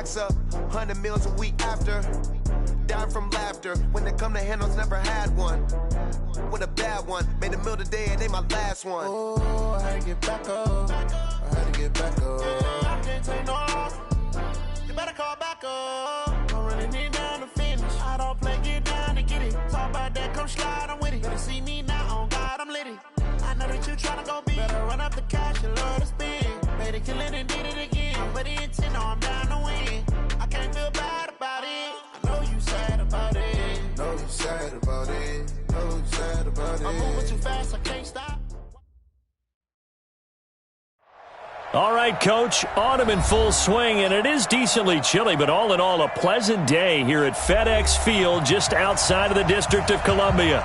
stocks up, 100 meals a week after. Dying from laughter. When they come to handles, never had one. With a bad one, made a meal today and they my last one. Oh, I had to get back up. I had to get back up. I can't take no off. You better call back up. Don't really need down to finish. I don't play, get down to get it. Talk about that, come slide, I'm with it. Better see me now, on God, I'm litty. I know that you tryna go big. Better run up the cash and love to spend. Made a killing and did it again. But the intent, no, I'm down to win. I can't feel bad about it. I know you sad about it. Know you sad about it. Know you sad about it. I'm moving too fast, I can't stop. All right, Coach, autumn in full swing, and it is decently chilly, but all in all, a pleasant day here at FedEx Field just outside of the District of Columbia.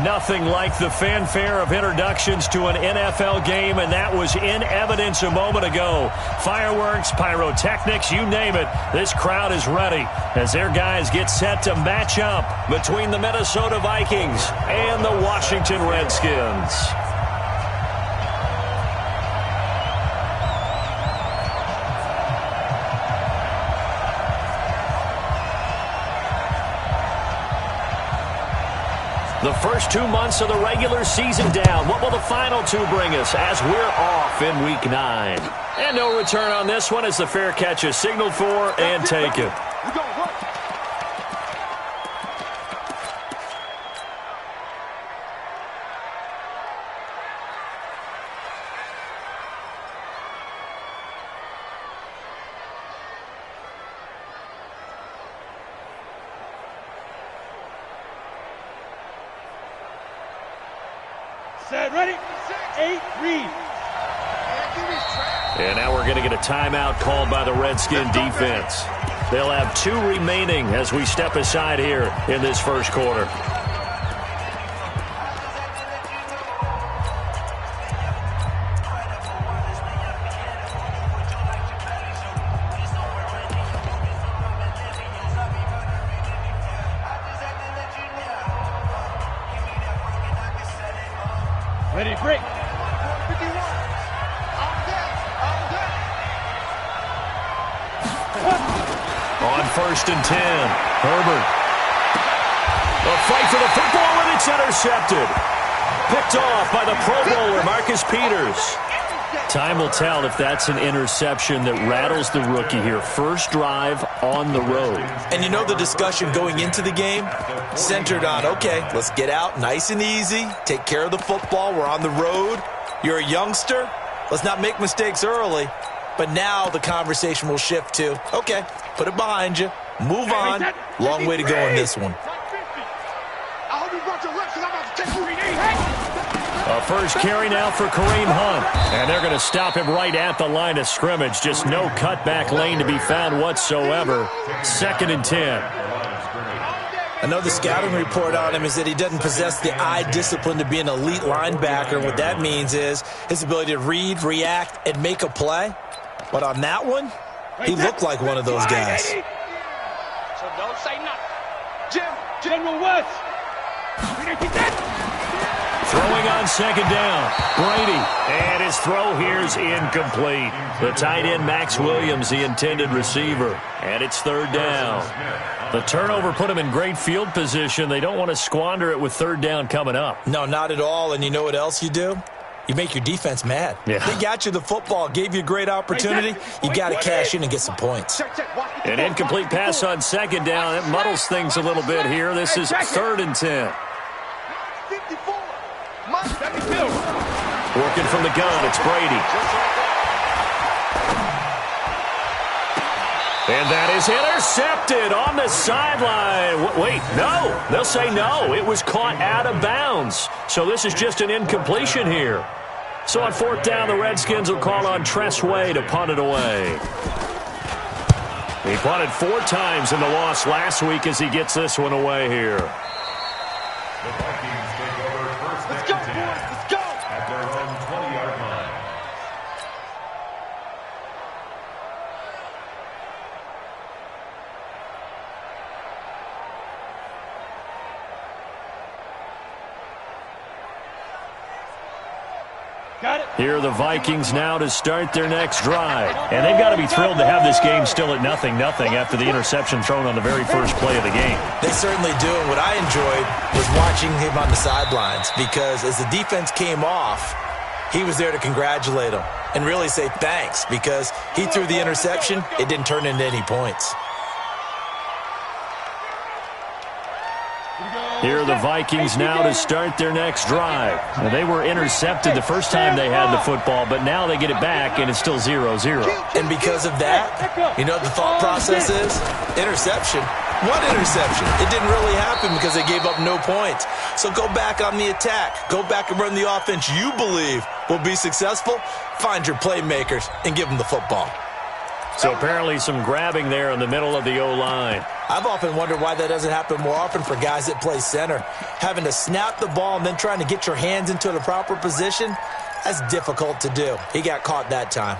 Nothing like the fanfare of introductions to an NFL game, and that was in evidence a moment ago. Fireworks, pyrotechnics, you name it, this crowd is ready as their guys get set to match up between the Minnesota Vikings and the Washington Redskins. The first 2 months of the regular season down. What will the final two bring us as we're off in Week 9? And no return on this one as the fair catch is signaled for and taken. Set, ready, 8, read. And now we're going to get a timeout called by the Redskin defense. They'll have 2 remaining as we step aside here in this first quarter. Ready, break. On 1st and 10, Herbert. A fight for the football, and it's intercepted. Picked off by the Pro Bowler, Marcus Peters. Time will tell if that's an interception that rattles the rookie here. First drive on the road. And you know the discussion going into the game? Centered on, okay, let's get out nice and easy, take care of the football, we're on the road. You're a youngster, let's not make mistakes early. But now the conversation will shift to, okay, put it behind you, move on. Long way to go in this one. A first carry now for Kareem Hunt. And they're going to stop him right at the line of scrimmage. Just no cutback lane to be found whatsoever. 2nd and 10. Another scouting report on him is that he doesn't possess the eye discipline to be an elite linebacker. What that means is his ability to read, react, and make a play. But on that one, he looked like one of those guys. So don't say nothing. General West. Throwing on 2nd down, Brady. And his throw here is incomplete. The tight end, Max Williams, the intended receiver. And it's 3rd down. The turnover put him in great field position. They don't want to squander it with 3rd down coming up. No, not at all. And you know what else you do? You make your defense mad. Yeah. They got you the football, gave you a great opportunity. You got to cash in and get some points. An incomplete pass on 2nd down. It muddles things a little bit here. This is 3rd and 10. Working from the gun, it's Brady. And that is intercepted on the sideline. Wait, no. They'll say no. It was caught out of bounds. So this is just an incompletion here. So on 4th down, the Redskins will call on Tress Way to punt it away. He punted 4 times in the loss last week as he gets this one away here. The Vikings take over 1st and 10 at their own 20-yard line. Here are the Vikings now to start their next drive. And they've got to be thrilled to have this game still at 0-0 after the interception thrown on the very first play of the game. They certainly do. And what I enjoyed was watching him on the sidelines, because as the defense came off, he was there to congratulate them and really say thanks, because he threw the interception. It didn't turn into any points. Here are the Vikings now to start their next drive. Now, they were intercepted the first time they had the football, but now they get it back, and it's still 0-0. And because of that, you know what the thought process is? Interception. What interception? It didn't really happen because they gave up no points. So go back on the attack. Go back and run the offense you believe will be successful. Find your playmakers and give them the football. So apparently some grabbing there in the middle of the O-line. I've often wondered why that doesn't happen more often for guys that play center. Having to snap the ball and then trying to get your hands into the proper position, that's difficult to do. He got caught that time.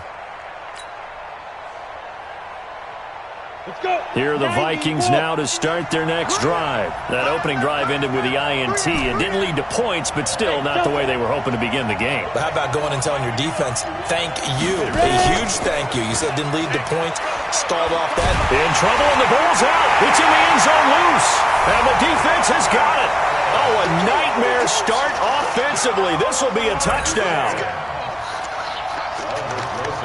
Here are the Vikings now to start their next drive. That opening drive ended with the INT. It didn't lead to points, but still not the way they were hoping to begin the game. But how about going and telling your defense, thank you, a huge thank you. You said it didn't lead to points, stalled off that. In trouble, and the ball's out. It's in the end zone loose, and the defense has got it. Oh, a nightmare start offensively. This will be a touchdown.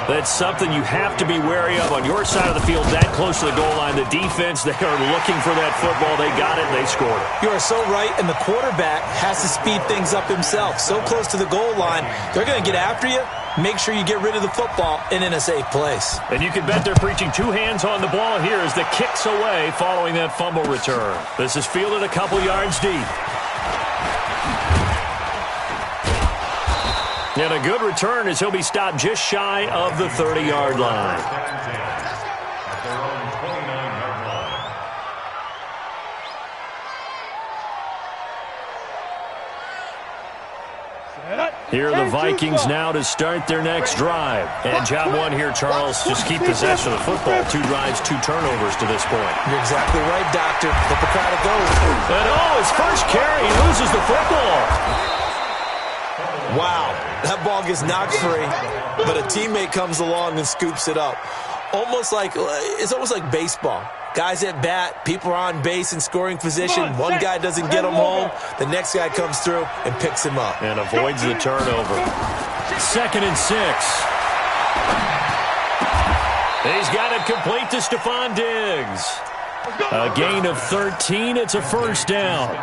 That's something you have to be wary of on your side of the field, that close to the goal line. The defense, they are looking for that football. They got it, and they scored it. You are so right, and the quarterback has to speed things up himself. So close to the goal line, they're going to get after you. Make sure you get rid of the football and in a safe place. And you can bet they're preaching two hands on the ball here as the kick's away following that fumble return. This is fielded a couple yards deep. And a good return as he'll be stopped just shy of the 30-yard line. At their own 29-yard line. Here are the Vikings now to start their next drive. And job one here, Charles, just keep possession of the football. 2 drives, 2 turnovers to this point. You're exactly right, Doctor. Hippocratic oath. And his first carry, he loses the football. Wow, that ball gets knocked free, but a teammate comes along and scoops it up. It's almost like baseball. Guys at bat, people are on base in scoring position. One guy doesn't get him home. The next guy comes through and picks him up. And avoids the turnover. 2nd and 6. He's got it complete to Stephon Diggs. A gain of 13. It's a first down.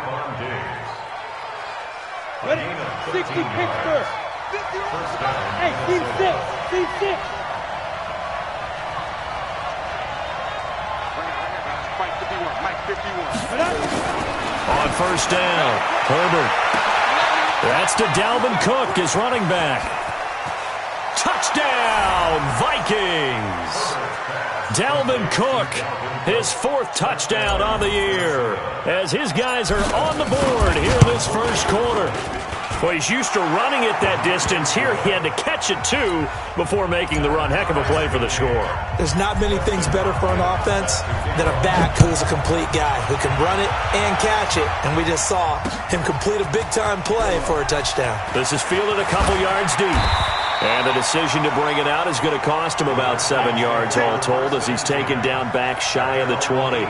Ready? 60 Pittsburgh. Hey, C6. C6. Mike 51. On first down, Herbert. That's to Dalvin Cook, his running back. Touchdown, Vikings. Dalvin Cook, his 4th touchdown on the year, as his guys are on the board here in this first quarter. Well, he's used to running it that distance. Here he had to catch it, too, before making the run. Heck of a play for the score. There's not many things better for an offense than a back who's a complete guy, who can run it and catch it. And we just saw him complete a big-time play for a touchdown. This is fielded a couple yards deep. And the decision to bring it out is going to cost him about 7 yards all told, as he's taken down back shy of the 20.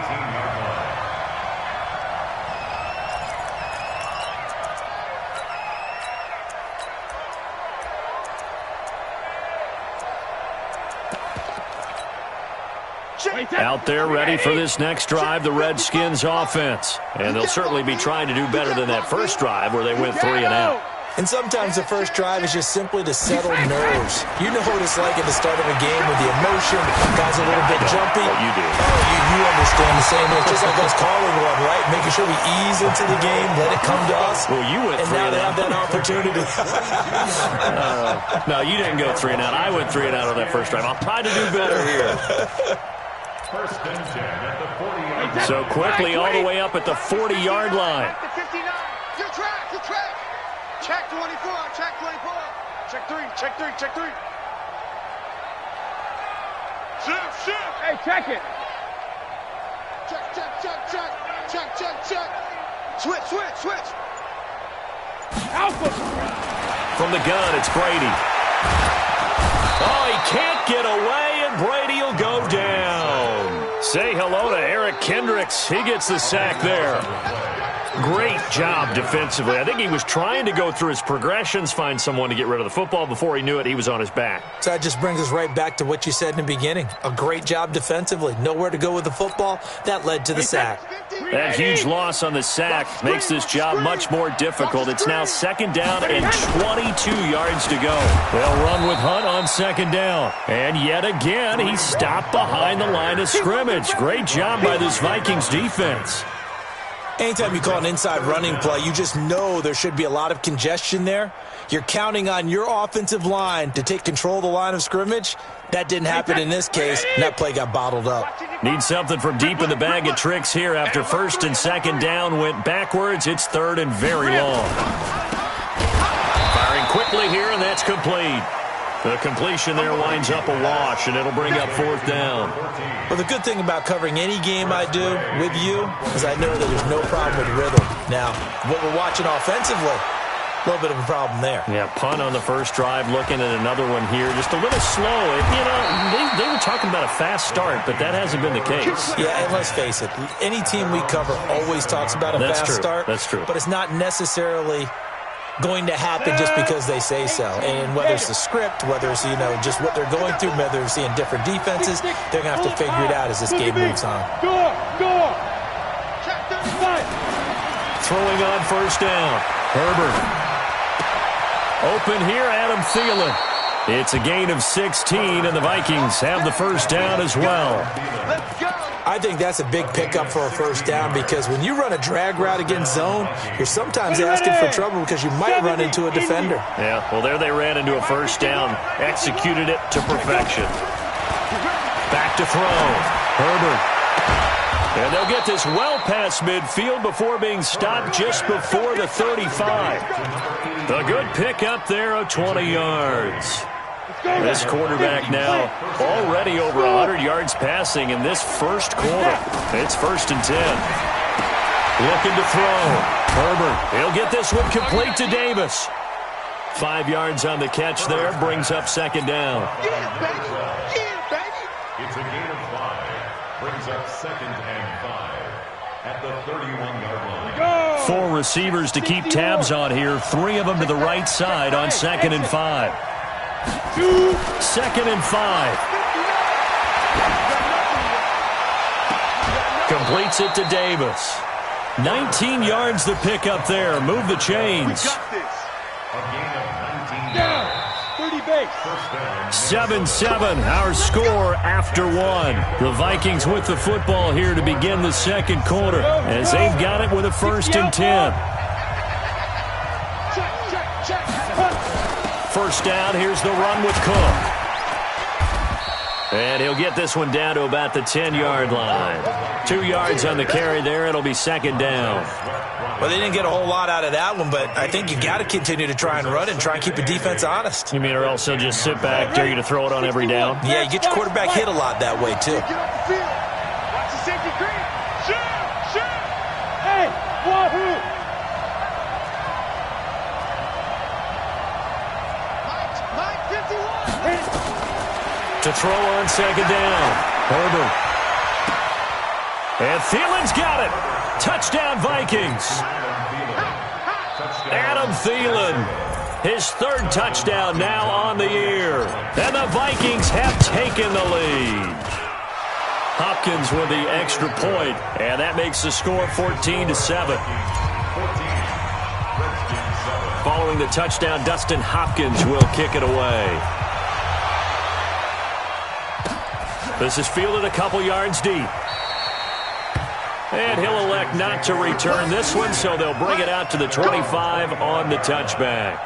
Out there ready for this next drive, the Redskins offense. And they'll certainly be trying to do better than that first drive where they went 3 and out. And sometimes the first drive is just simply to settle nerves. You know what it's like at the start of a game with the emotion, guys a little bit jumpy. What you do. You understand the same way. It's just like us calling one, right? Making sure we ease into the game, let it come to us. Well, you went 3 and and now they out. have that opportunity. No, you didn't go 3 and out. I went 3 and out on that first drive. I'll try to do better here. First and 10 at the 40-yard line. So quickly all the way up at the 40-yard line. Back to 59. Good track. Good track. Check 24. Check 24. Check 3. Check 3. Check 3. Shift. Hey, check it. Check. Switch. Alpha. from the gun. It's Brady. Oh, he can't get away, and Brady will go down. Say hello to Eric Kendricks. He gets the sack there. Great job defensively. I think he was trying to go through his progressions, find someone to get rid of the football. Before he knew it, he was on his back. So that just brings us right back to what you said in the beginning. A great job defensively. Nowhere to go with the football. That led to the sack. That huge loss on the sack makes this job much more difficult. It's now second down and 22 yards to go. They'll run with Hunt on second down. And yet again, he stopped behind the line of scrimmage. Great job by this Vikings defense. Anytime you call an inside running play, you just know there should be a lot of congestion there. You're counting on your offensive line to take control of the line of scrimmage. That didn't happen in this case, and that play got bottled up. Need something from deep in the bag of tricks here. After first and second down went backwards, it's third and very long. Firing quickly here, and that's complete. The completion there winds up a wash, and it'll bring up fourth down. Well, the good thing about covering any game I do with you is I know that there's no problem with rhythm. Now, what we're watching offensively, a little bit of a problem there. Yeah, punt on the first drive, looking at another one here. Just a little slow. They were talking about a fast start, but that hasn't been the case. Yeah, and let's face it, any team we cover always talks about a fast start. That's true. But it's not necessarily going to happen just because they say so. And whether it's the script, whether it's, just what they're going through, whether they're seeing different defenses, they're going to have to figure it out as this game moves on. Throwing on first down. Herbert. Open here, Adam Thielen. It's a gain of 16, and the Vikings have the first down as well. I think that's a big pickup for a first down because when you run a drag route against zone, you're sometimes asking for trouble because you might run into a defender. Yeah, well, there they ran into a first down, executed it to perfection. Back to throw. Herbert. And they'll get this well past midfield before being stopped just before the 35. A good pickup there of 20 yards. This quarterback now already over 100 yards passing in this first quarter. It's first and 10. Looking to throw. Herbert, he'll get this one complete to Davis. 5 yards on the catch there, brings up second down. It's a gain of 5. Brings up second and 5 at the 31-yard line. 4 receivers to keep tabs on here. 3 of them to the right side on second and 5. Second and 5. Completes it to Davis. 19 yards to pick up there. Move the chains. A gain of 19 yards. 7-7, our score after 1. The Vikings with the football here to begin the second quarter as they've got it with a first and 10. First down, here's the run with Cook. And he'll get this one down to about the 10-yard line. 2 yards on the carry there. It'll be second down. Well, they didn't get a whole lot out of that one, but I think you got to continue to try and run and try and keep the defense honest. You mean or else they'll just sit back, dare you to throw it on every down? Yeah, you get your quarterback hit a lot that way, too. Watch the safety green. Shoot! Hey, wahoo! Mike 51. To throw on second down. Herbert. And Thielen's got it. Touchdown, Vikings. Adam Thielen. His third touchdown now on the year. And the Vikings have taken the lead. Hopkins with the extra point, and that makes the score 14-7. Following the touchdown, Dustin Hopkins will kick it away. This is fielded a couple yards deep. And he'll elect not to return this one, so they'll bring it out to the 25 on the touchback.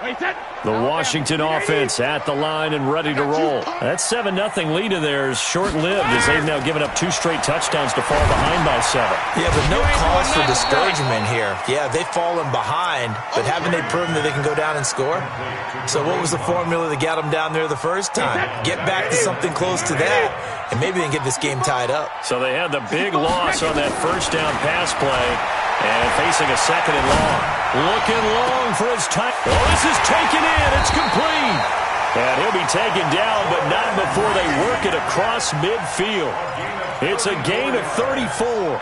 The Washington offense at the line and ready to roll. That 7-0 lead of theirs short-lived as they've now given up 2 straight touchdowns to fall behind by 7. Yeah, but no cause for discouragement here. Yeah, they've fallen behind, but haven't they proven that they can go down and score? So what was the formula that got them down there the first time? Get back to something close to that, and maybe they can get this game tied up. So they had the big loss on that first down pass play. And facing a 2nd and long. Looking long for his time. Oh, this is taken in. It's complete. And he'll be taken down, but not before they work it across midfield. It's a gain of 34.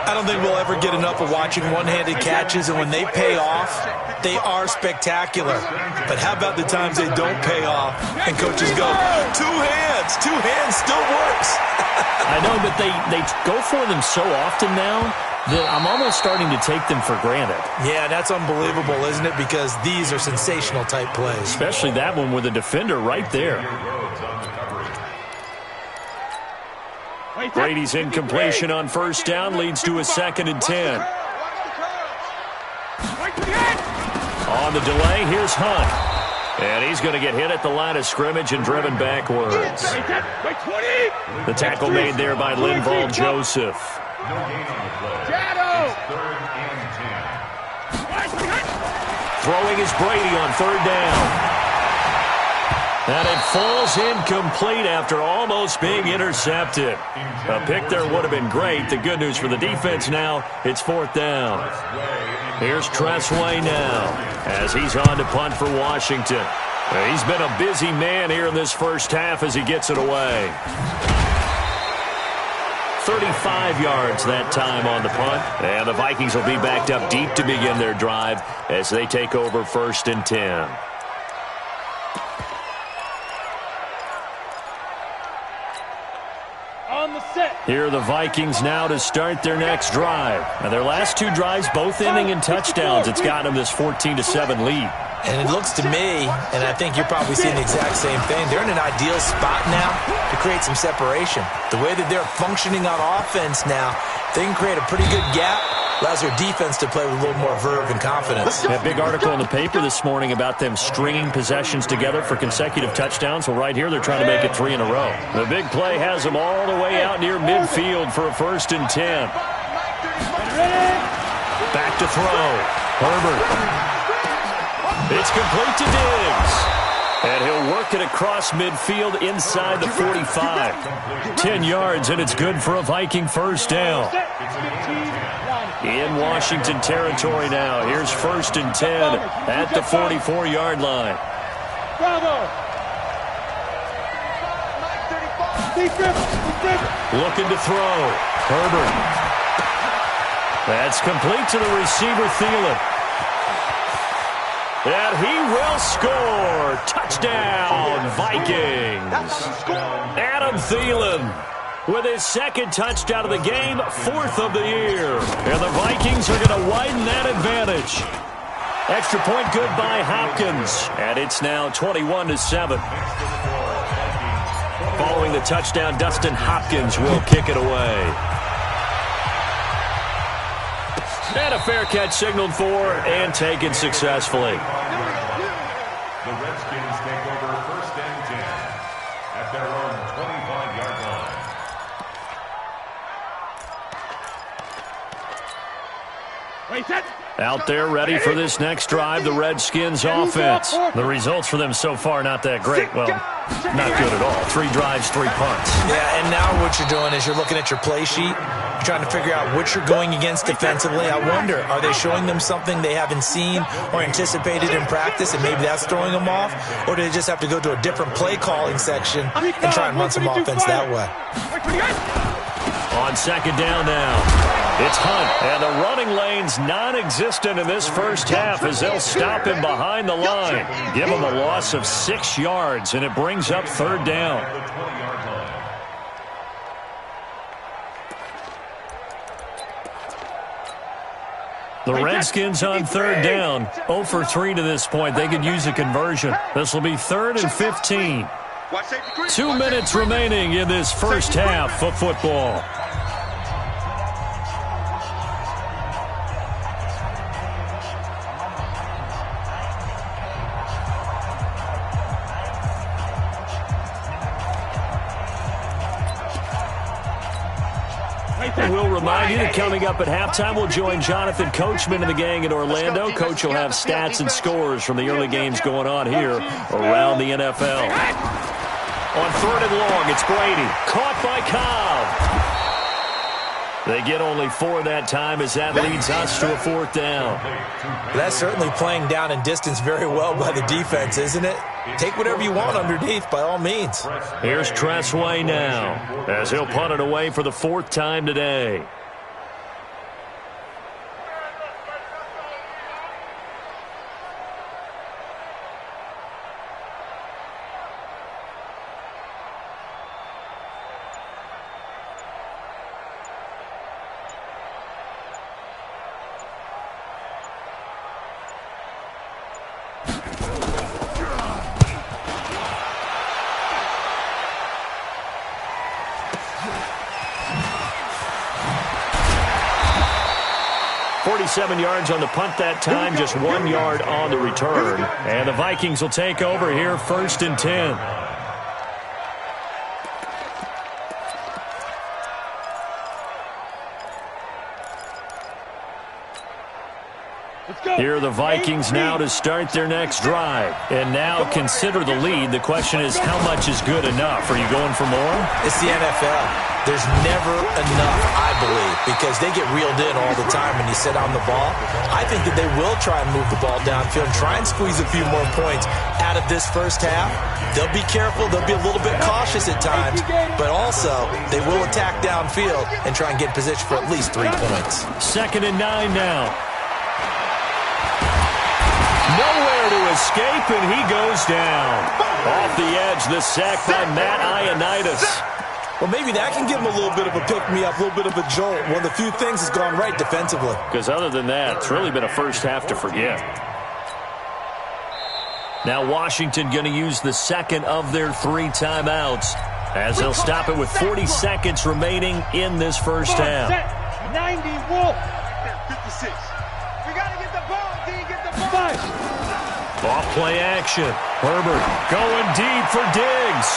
I don't think we'll ever get enough of watching one-handed catches, and when they pay off, they are spectacular. But how about the times they don't pay off, and coaches go, 2 hands still works. I know, but they go for them so often now that I'm almost starting to take them for granted. Yeah, that's unbelievable, isn't it? Because these are sensational type plays. Especially that one with the defender right there. Brady's incompletion on first down leads to a 2nd and 10. On the delay, here's Hunt. And he's going to get hit at the line of scrimmage and driven backwards. The tackle made there by Linval Joseph. Throwing is Brady on 3rd down. And it falls incomplete after almost being intercepted. A pick there would have been great. The good news for the defense now, it's 4th down. Here's Tressway now as he's on to punt for Washington. He's been a busy man here in this first half as he gets it away. 35 yards that time on the punt. And the Vikings will be backed up deep to begin their drive as they take over 1st and 10. Here are the Vikings now to start their next drive. Now their last 2 drives both ending in touchdowns. It's got them this 14-7 lead. And it looks to me, and I think you're probably seeing the exact same thing, they're in an ideal spot now to create some separation. The way that they're functioning on offense now, they can create a pretty good gap. Allows their defense to play with a little more verve and confidence. That big article in the paper this morning about them stringing possessions together for consecutive touchdowns. Well, right here, they're trying to make it 3 in a row. The big play has them all the way out near midfield for a 1st and 10. Back to throw. Herbert. It's complete to Diggs. And he'll work it across midfield inside the 45. 10 yards, and it's good for a Viking first down. In Washington territory now. Here's 1st and 10 at the 44-yard line. Looking to throw. Herbert. That's complete to the receiver, Thielen. And he will score. Touchdown, Vikings. Adam Thielen with his 2nd touchdown of the game, 4th of the year. And the Vikings are going to widen that advantage. Extra point good by Hopkins. And it's now 21-7. Following the touchdown, Dustin Hopkins will kick it away. And a fair catch signaled for and taken successfully. The Redskins take over 1st and 10 at their own 25-yard line. Out there ready for this next drive, the Redskins offense. The results for them so far not that great. Well, not good at all. 3 drives, 3 punts. Yeah, and now what you're doing is you're looking at your play sheet. You're trying to figure out what you're going against defensively. I wonder, are they showing them something they haven't seen or anticipated in practice, and maybe that's throwing them off? Or do they just have to go to a different play calling section and try and run some offense that way? On 2nd down now. It's Hunt, and the running lane's non-existent in this first half as they'll stop him behind the line. Give him a loss of 6 yards, and it brings up 3rd down. The Redskins on 3rd down, 0 for 3 to this point. They could use a conversion. This will be 3rd and 15. 2 minutes remaining in this first half of football. And we'll remind you that coming up at halftime, we'll join Jonathan Coachman and the gang in Orlando. Coach will have stats and scores from the early games going on here around the NFL. On 3rd and long, it's Brady. Caught by Cobb. They get only 4 that time as that leads us to a 4th down. That's certainly playing down in distance very well by the defense, isn't it? Take whatever you want underneath, by all means. Here's Tressway now as he'll punt it away for the 4th time today. Seven yards on the punt that time, just 1 yard on the return. And the Vikings will take over here 1st and 10. Here are the Vikings now to start their next drive. And now consider the lead. The question is, how much is good enough? Are you going for more? It's the NFL. There's never enough, I believe, because they get reeled in all the time when you sit on the ball. I think that they will try and move the ball downfield and try and squeeze a few more points out of this first half. They'll be careful. They'll be a little bit cautious at times, but also they will attack downfield and try and get in position for at least 3 points. 2nd and 9 now. Nowhere to escape, and he goes down. Off the edge, the sack by Matt Ioannidis. Well, maybe that can give him a little bit of a pick-me-up, a little bit of a jolt. One of the few things has gone right defensively. Because other than that, it's really been a first half to forget. Now Washington going to use the 2nd of their 3 timeouts as they'll stop it with 40 seconds remaining in this first half. 90 Wolf. 56. We got to get the ball. Get the ball. Off play action. Herbert going deep for Diggs.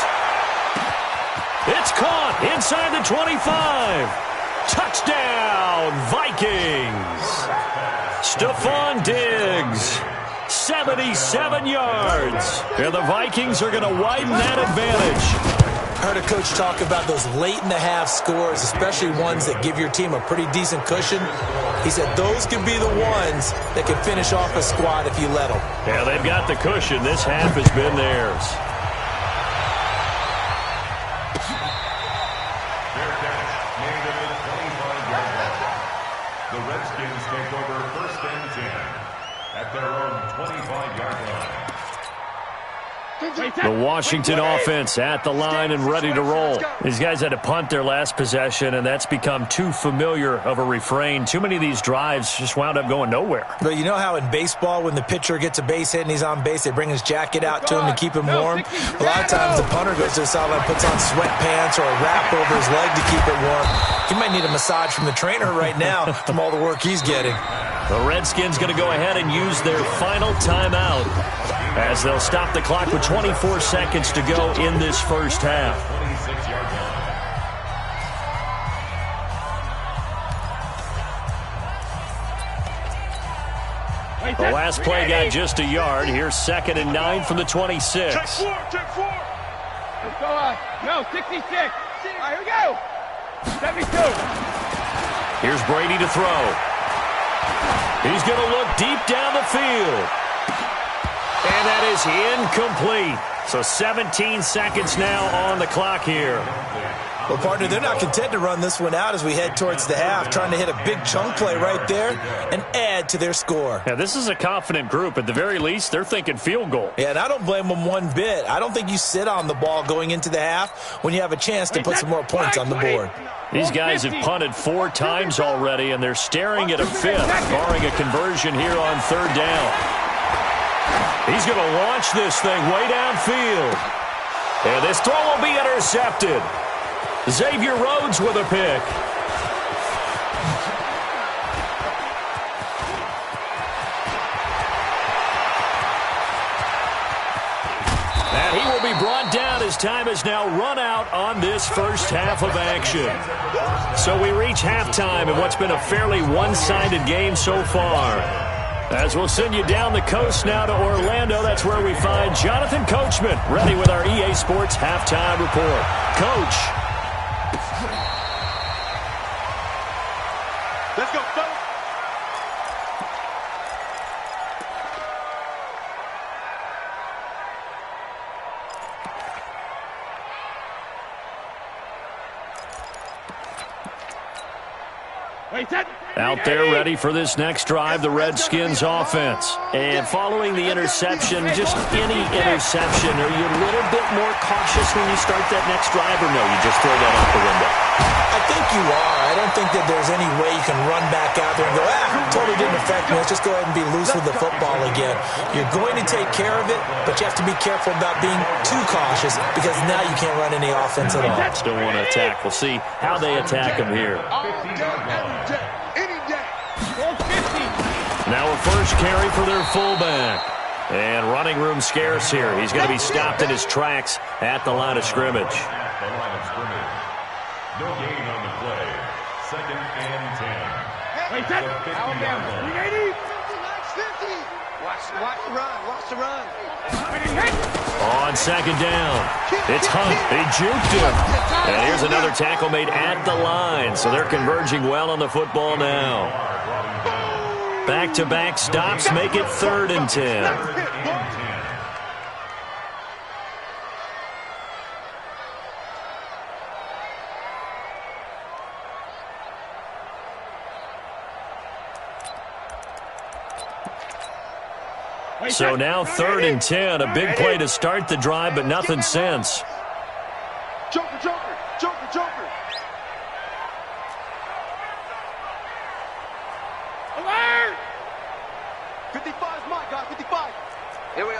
It's caught inside the 25. Touchdown, Vikings. Stephon Diggs, 77 yards. And the Vikings are going to widen that advantage. I heard a coach talk about those late-in-the-half scores, especially ones that give your team a pretty decent cushion. He said those can be the ones that can finish off a squad if you let them. Yeah, they've got the cushion. This half has been theirs. The Redskins take over 1st and 10 at their own 25-yard line. The Washington offense at the line and ready to roll. These guys had to punt their last possession, and that's become too familiar of a refrain. Too many of these drives just wound up going nowhere. But you know how in baseball, when the pitcher gets a base hit and he's on base, they bring his jacket out to him to keep him warm? A lot of times the punter goes to the sideline, puts on sweatpants or a wrap over his leg to keep it warm. He might need a massage from the trainer right now from all the work he's getting. The Redskins going to go ahead and use their final timeout as they'll stop the clock with 24 seconds to go in this first half. 26-yard line. The last play got just a yard. Here's 2nd and 9 from the 26. Check 4. Let's go. No, 66. All right, here we go. 72. Here's Brady to throw. He's going to look deep down the field. And that is incomplete. So 17 seconds now on the clock here. Well, partner, they're not content to run this one out as we head towards the half, trying to hit a big chunk play right there and add to their score. Yeah, this is a confident group. At the very least, they're thinking field goal. Yeah, and I don't blame them one bit. I don't think you sit on the ball going into the half when you have a chance to put some more points on the board. These guys have punted 4 times already, and they're staring at a 5th, barring a conversion here on 3rd down. He's going to launch this thing way downfield. And this throw will be intercepted. Xavier Rhodes with a pick. And he will be brought down as time has now run out on this first half of action. So we reach halftime in what's been a fairly one-sided game so far. As we'll send you down the coast now to Orlando, that's where we find Jonathan Coachman, ready with our EA Sports Halftime Report. Coach. Let's go, fellas. Out there ready for this next drive, the Redskins offense. And following the interception, just any interception, are you a little bit more cautious when you start that next drive, or no, you just throw that out the window? I think you are. I don't think that there's any way you can run back out there and go, totally didn't affect me. Let's just go ahead and be loose with the football again. You're going to take care of it, but you have to be careful about being too cautious because now you can't run any offense at all. Still want to attack. We'll see how they attack them here. Now a first carry for their fullback. And running room scarce here. He's going to be stopped in his tracks at the line of scrimmage. The line of scrimmage. No gain on the play. 2nd and 10. Wait, Alabama. 380. 50. Watch the run. Watch the run. On second down, it's Hunt. He juked him. And here's another tackle made at the line. So they're converging well on the football now. Back-to-back stops make it 3rd and 10. So now 3rd and 10, a big play to start the drive, but nothing since. Joker. 55 is mine, guys. 55. Here we go.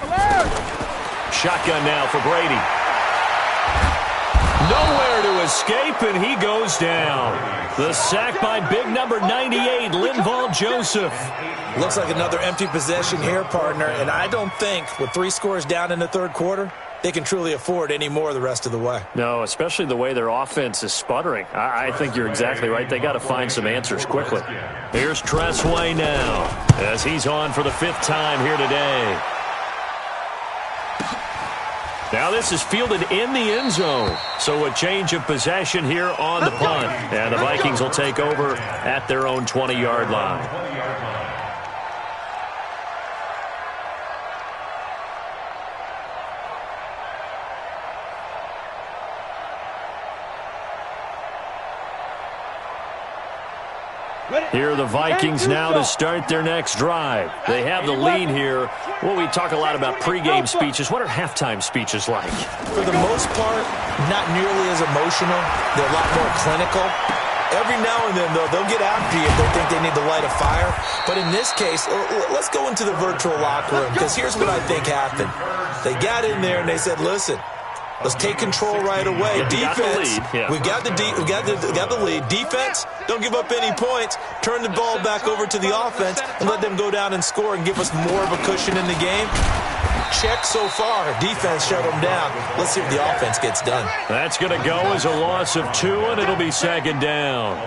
Alert! Shotgun now for Brady. Nowhere to escape, and he goes down. The sack by big number 98, Linval Joseph. Looks like another empty possession here, partner, and I don't think with 3 scores down in the 3rd quarter, they can truly afford any more the rest of the way. No, especially the way their offense is sputtering. I think you're exactly right. They got to find some answers quickly. Here's Tressway now as he's on for the 5th time here today. Now this is fielded in the end zone. So a change of possession here on the punt. And the Vikings will take over at their own 20-yard line. Here are the Vikings now to start their next drive. They have the lead here. Well, we talk a lot about pregame speeches. What are halftime speeches like? For the most part, not nearly as emotional. They're a lot more clinical. Every now and then, though, they'll get after you if they think they need to light a fire. But in this case, let's go into the virtual locker room, because here's what I think happened. They got in there and they said, listen, let's take control right away. Defense, we got the lead. Defense, don't give up any points. Turn the ball back over to the offense and let them go down and score and give us more of a cushion in the game. Check so far. Defense shut them down. Let's see if the offense gets done. That's going to go as a loss of 2, and it'll be 2nd down.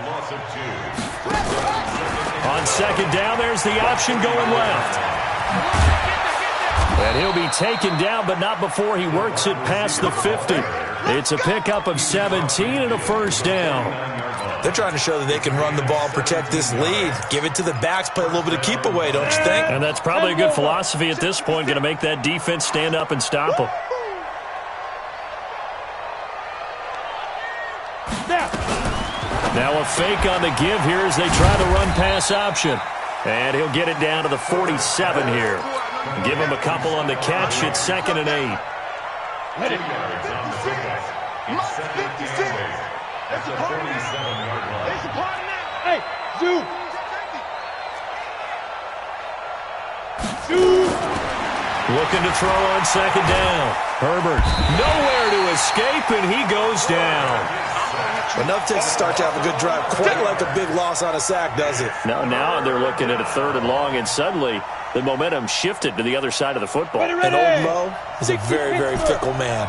On 2nd down, there's the option going left. And he'll be taken down, but not before he works it past the 50. It's a pickup of 17 and a 1st down. They're trying to show that they can run the ball and protect this lead. Give it to the backs, play a little bit of keep away, don't you think? And that's probably a good philosophy at this point, going to make that defense stand up and stop them. Now a fake on the give here as they try the run-pass option. And he'll get it down to the 47 here. Give him a couple on the catch. It's 2nd and 8. It's a party now. It's a party now. Hey, Zoo. Looking to throw on 2nd down. Herbert nowhere to escape, and he goes down. Enough takes to start to have a good drive. Quite like a big loss on a sack, does it? Now they're looking at a 3rd and long, and suddenly the momentum shifted to the other side of the football. And Old Mo is a very, very fickle man.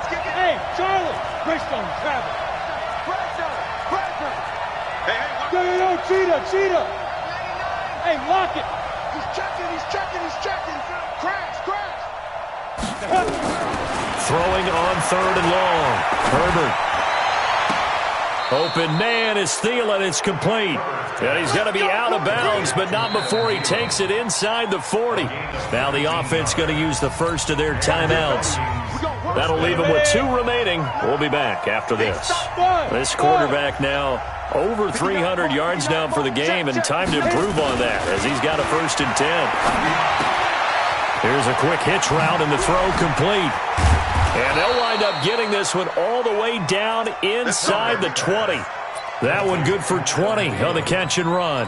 Hey, Charlie! Greystone, travel. Yo, Cheetah! Hey, lock it! He's checking. Crash. Throwing on 3rd and long. Herbert. Open man is Thielen. It's complete. And he's going to be out of bounds, but not before he takes it inside the 40. Now the offense going to use the first of their timeouts. That'll leave them with 2 remaining. We'll be back after this. This quarterback now over 300 yards now for the game, and time to improve on that as he's got a 1st and 10. Here's a quick hitch route, and the throw complete. And they'll wind up getting this one all the way down inside the 20. That one good for 20 on the catch and run.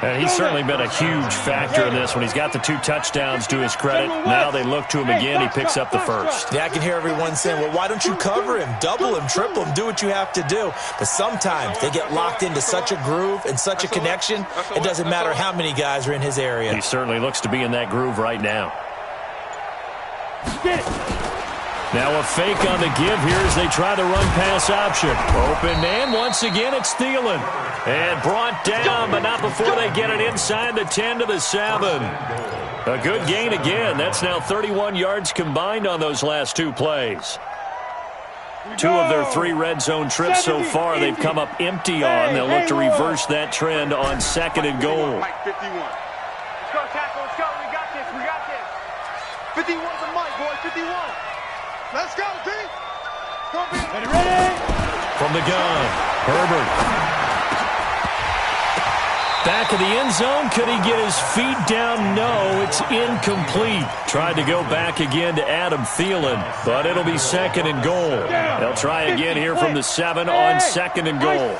And he's certainly been a huge factor in this one. He's got the 2 touchdowns to his credit. Now they look to him again. He picks up the 1st. Yeah, I can hear everyone saying, well, why don't you cover him, double him, triple him, do what you have to do. But sometimes they get locked into such a groove and such a connection, it doesn't matter how many guys are in his area. He certainly looks to be in that groove right now. Now a fake on the give here as they try the run-pass option. Open man, once again it's Thielen. And brought down, but not before they get it inside the 10 to the 7. A good gain again. That's now 31 yards combined on those last 2 plays. 2 of their 3 red zone trips so far they've come up empty on. They'll look to reverse that trend on 2nd and goal. Mike 51. Let's go, tackle. Let's go. We got this. 51's a Mike, boy. 51. Let's go, D. Ready? From the gun, Herbert. Back of the end zone. Could he get his feet down? No, it's incomplete. Tried to go back again to Adam Thielen, but it'll be 2nd and goal. They'll try again here from the 7 on 2nd and goal.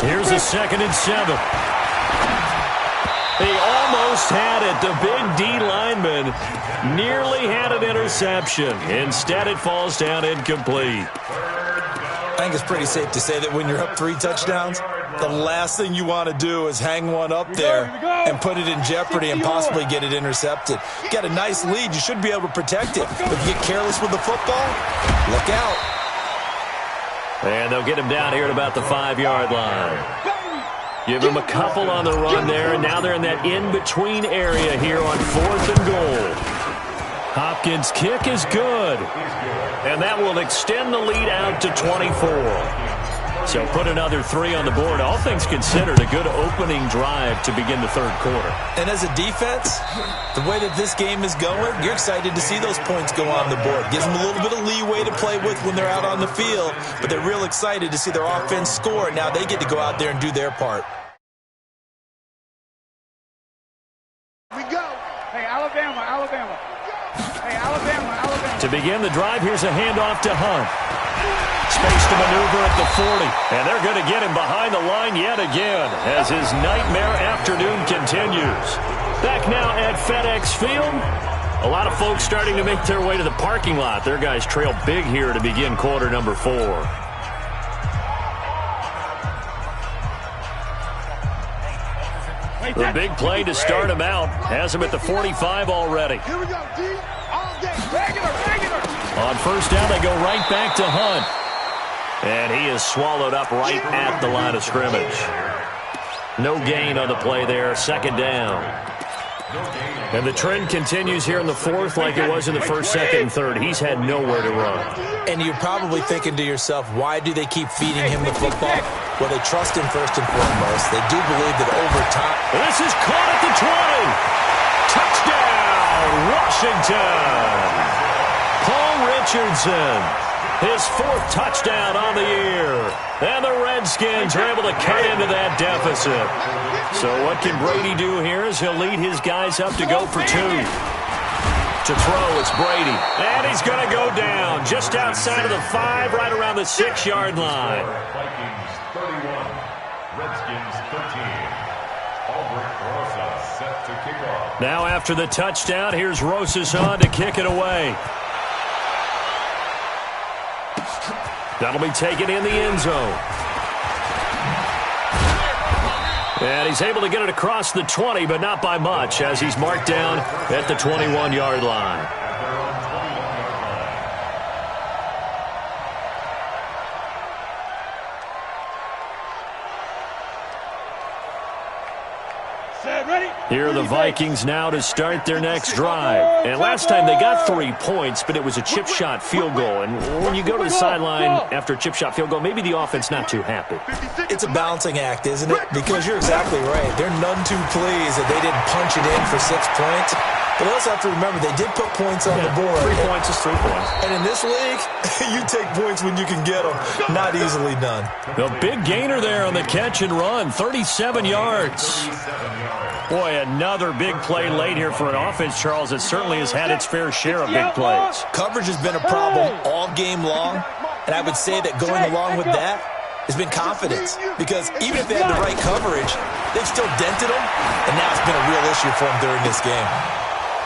Here's a 2nd and 7. He almost had it. The big D lineman nearly had an interception. Instead, it falls down incomplete. I think it's pretty safe to say that when you're up 3 touchdowns, the last thing you want to do is hang one up there and put it in jeopardy and possibly get it intercepted. You got a nice lead. You should be able to protect it. But if you get careless with the football, look out. And they'll get him down here at about the 5-yard line. Give him a couple on the run there, and now they're in that in-between area here on 4th and goal. Hopkins' kick is good, and that will extend the lead out to 24. So put another 3 on the board. All things considered, a good opening drive to begin the 3rd quarter. And as a defense, the way that this game is going, you're excited to see those points go on the board. Gives them a little bit of leeway to play with when they're out on the field, but they're real excited to see their offense score. Now they get to go out there and do their part. We go. Hey, Alabama. Hey, Alabama. To begin the drive, here's a handoff to Hunt. Space to maneuver at the 40. And they're going to get him behind the line yet again as his nightmare afternoon continues. Back now at FedEx Field. A lot of folks starting to make their way to the parking lot. Their guys trail big here to begin quarter number 4. The big play to start him out. Has him at the 45 already. Here we go, D. All day. Regular. On 1st down, they go right back to Hunt. And he is swallowed up right at the line of scrimmage. No gain on the play there. 2nd down. And the trend continues here in the 4th like it was in the 1st, 2nd, and 3rd. He's had nowhere to run. And you're probably thinking to yourself, why do they keep feeding him the football? Well, they trust him first and foremost. They do believe that over time. This is caught at the 20. Touchdown, Washington. Paul Richardson, his 4th touchdown on the year. And the Redskins are able to cut into that deficit. So what can Brady do here is he'll lead his guys up to go for 2. To throw, it's Brady. And he's going to go down just outside of the 5, right around the 6-yard line. Vikings 31, Redskins 13. Albert Rosas set to kick off. Now after the touchdown, here's Rosas on to kick it away. That'll be taken in the end zone. And he's able to get it across the 20, but not by much, as he's marked down at the 21-yard line. Here are the Vikings now to start their next drive. And last time they got 3 points, but it was a chip shot field goal. And when you go to the sideline after a chip shot field goal, maybe the offense not too happy. It's a balancing act, isn't it? Because you're exactly right. They're none too pleased that they didn't punch it in for 6 points. But also have to remember, they did put points on the board. 3 points is 3 points. And in this league, you take points when you can get them. Not easily done. The big gainer there on the catch and run, 37 yards. Boy, another big play late here for an offense, Charles, that certainly has had its fair share of big plays. Coverage has been a problem all game long, and I would say that going along with that has been confidence. Because even if they had the right coverage, they've still dented them, and now it's been a real issue for them during this game.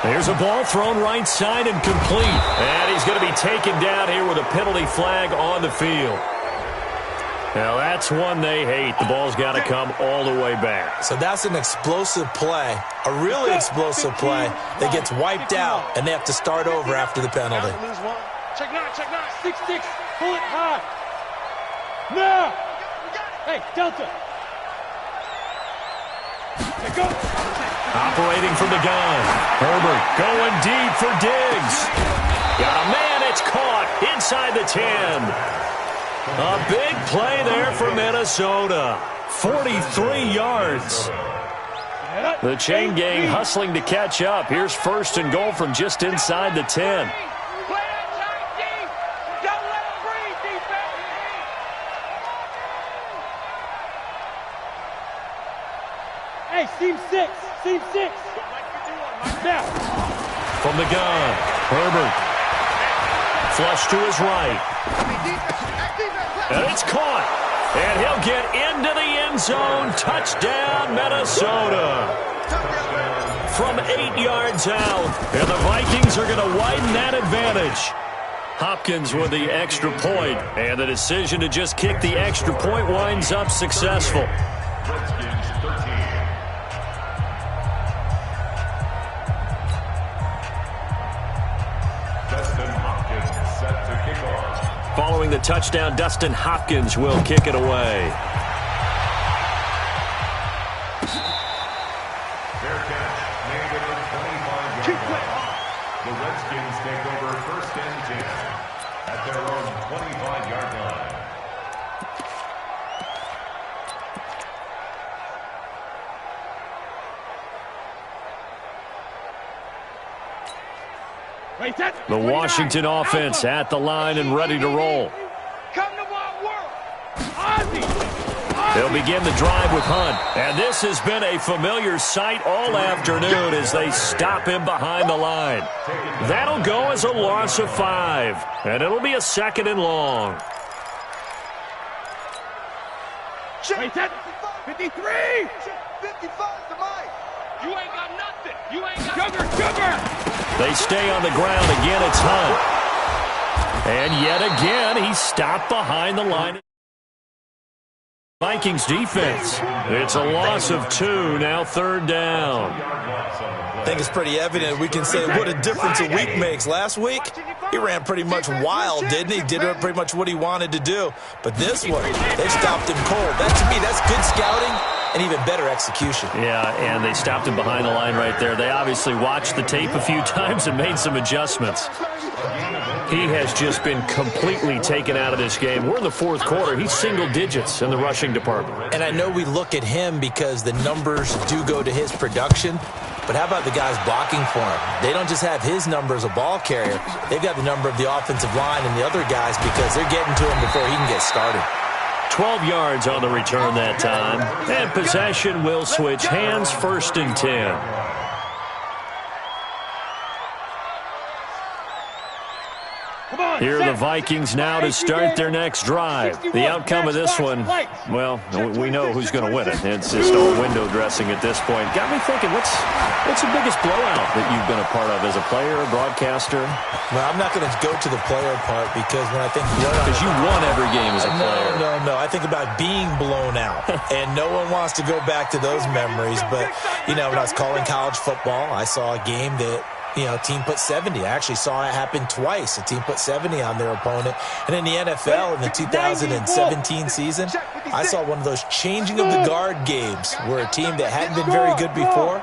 There's a ball thrown right side and complete. And he's going to be taken down here with a penalty flag on the field. Now, that's one they hate. The ball's got to come all the way back. So that's an explosive play, a really explosive play that gets wiped out, and they have to start over after the penalty. Check 9, 6-6, pull it high. Now! Hey, Delta. Here goes. Operating from the gun. Herbert going deep for Diggs. Got a man, it's caught inside the 10. A big play there for Minnesota. 43 yards. The chain gang hustling to catch up. Here's 1st and goal from just inside the 10. Hey, seam 6. Now. From the gun, Herbert. Flush to his right. And it's caught. And he'll get into the end zone. Touchdown, Minnesota. From 8 yards out. And the Vikings are going to widen that advantage. Hopkins with the extra point. And the decision to just kick the extra point winds up successful. Redskins 13. Dustin Hopkins set to kick off. Following the touchdown, Dustin Hopkins will kick it away. Fair catch made at the 25-yard line. The Redskins take over 1st and 10 at their own 25-yard line. The Washington offense at the line and ready to roll. Come to my world. They'll begin the drive with Hunt. And this has been a familiar sight all afternoon as they stop him behind the line. That'll go as a loss of 5. And it'll be a 2nd and long. 53. 55 to Mike. You ain't got nothing. You ain't got sugar. They stay on the ground. Again, it's Hunt. And yet again, he's stopped behind the line. Vikings defense. It's a loss of 2, now 3rd down. I think it's pretty evident. We can say what a difference a week makes. Last week, he ran pretty much wild, didn't he? Did pretty much what he wanted to do. But this one, they stopped him cold. That, to me, that's good scouting and even better execution. Yeah, and they stopped him behind the line right there. They obviously watched the tape a few times and made some adjustments. He has just been completely taken out of this game. We're in the 4th quarter. He's single digits in the rushing department. And I know we look at him because the numbers do go to his production, but how about the guys blocking for him? They don't just have his number as a ball carrier. They've got the number of the offensive line and the other guys because they're getting to him before he can get started. 12 yards on the return that time. And possession will switch hands, 1st and 10. Come on. Here are the Vikings now to start their next drive. The outcome of this one, well, we know who's going to win it. It's just all window dressing at this point. Got me thinking, what's the biggest blowout that you've been a part of as a player, a broadcaster? Well, I'm not going to go to the player part because when I think blowout... Because you won every game as a player. No. I think about being blown out. And no one wants to go back to those memories. But, when I was calling college football, I saw a game that... team put 70. I actually saw it happen twice. A team put 70 on their opponent. And in the NFL, in the 2017 season, I saw one of those changing of the guard games where a team that hadn't been very good before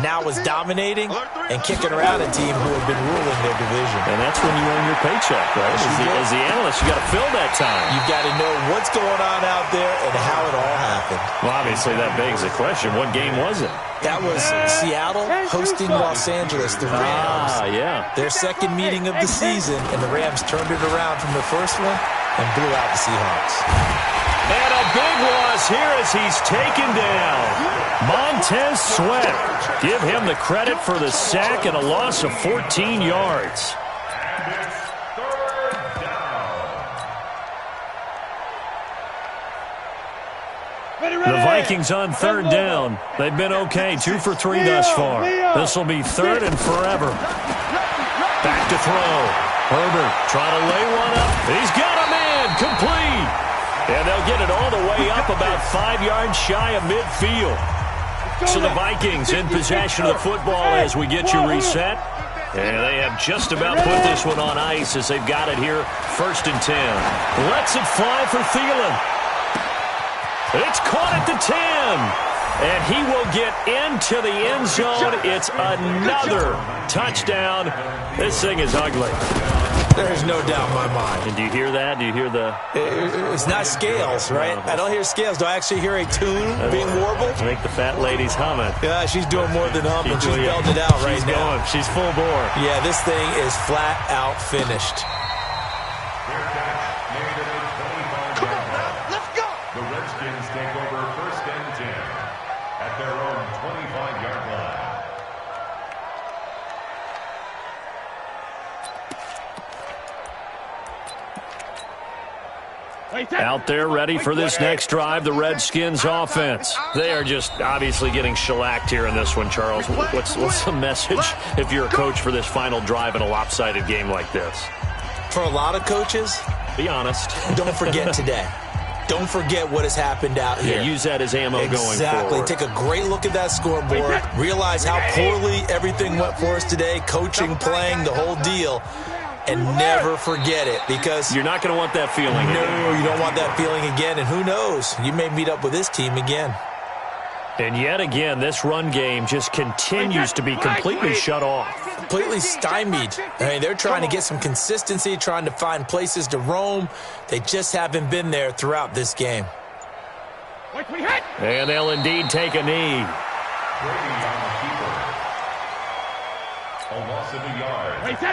now was dominating and kicking around a team who had been ruling their division. And that's when you earn your paycheck, right? As the analyst, you got to fill that time. You've got to know what's going on out there and how it all happened. Well, obviously, that begs the question, what game was it? That was Seattle hosting Los Angeles, the Rams. Yeah. Their second meeting of the season, and the Rams turned it around from the first one and blew out the Seahawks. And a big loss here as he's taken down. Montez Sweat. Give him the credit for the sack and a loss of 14 yards. The Vikings on third down. They've been okay, 2 for 3 thus far. This will be third and forever. Back to throw. Herbert trying to lay one up. He's got a man, complete. And they'll get it all the way up about 5 yards shy of midfield. So the Vikings in possession of the football as we get you reset. And they have just about put this one on ice as they've got it here, 1st and 10. Lets it fly for Thielen. It's caught at the 10. And he will get into the end zone. It's another touchdown. This thing is ugly. There's no doubt in my mind. And do you hear that? Do you hear the... It's not scales, right? I don't hear scales. Do I actually hear a tune being warbled? I think the fat lady's humming. Yeah, she's doing more than humming. She's belting it out right now. She's full bore. Yeah, this thing is flat out finished. Come on now, let's go! The Redskins take over 1st and 10 at their own 25-yard line. Out there ready for this next drive, the Redskins offense. They are just obviously getting shellacked here in this one, Charles. What's the message if you're a coach for this final drive in a lopsided game like this? For a lot of coaches, be honest. Don't forget today. Don't forget what has happened out here. Yeah, use that as ammo going forward. Exactly. Take a great look at that scoreboard. Realize how poorly everything went for us today, coaching, playing, the whole deal. And never forget it, because you're not going to want that feeling again. No, you don't want that feeling again. And who knows? You may meet up with this team again. And yet again, this run game just continues to be completely shut off. Completely stymied. I mean, they're trying to get some consistency, trying to find places to roam. They just haven't been there throughout this game. And they'll indeed take a knee.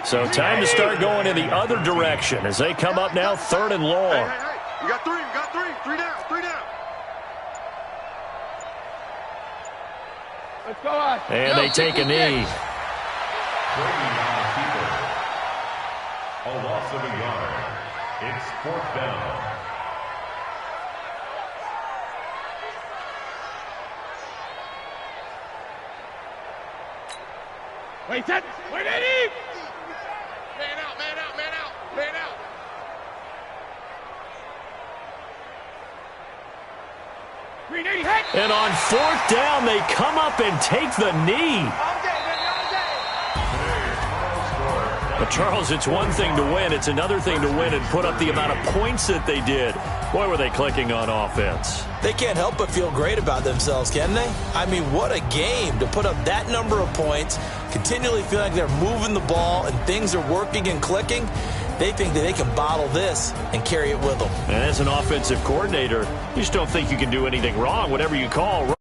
So time to start going in the other direction as they come up now 3rd and long. Hey. You got 3, three down. Let's go on. And they take a knee. A loss of a yard. It's 4th down. Wait, Eddie! Man out. And on 4th down, they come up and take the knee. But, Charles, it's one thing to win. It's another thing to win and put up the amount of points that they did. Boy, were they clicking on offense. They can't help but feel great about themselves, can they? I mean, what a game to put up that number of points, continually feel like they're moving the ball and things are working and clicking. They think that they can bottle this and carry it with them. And as an offensive coordinator, you just don't think you can do anything wrong. Whatever you call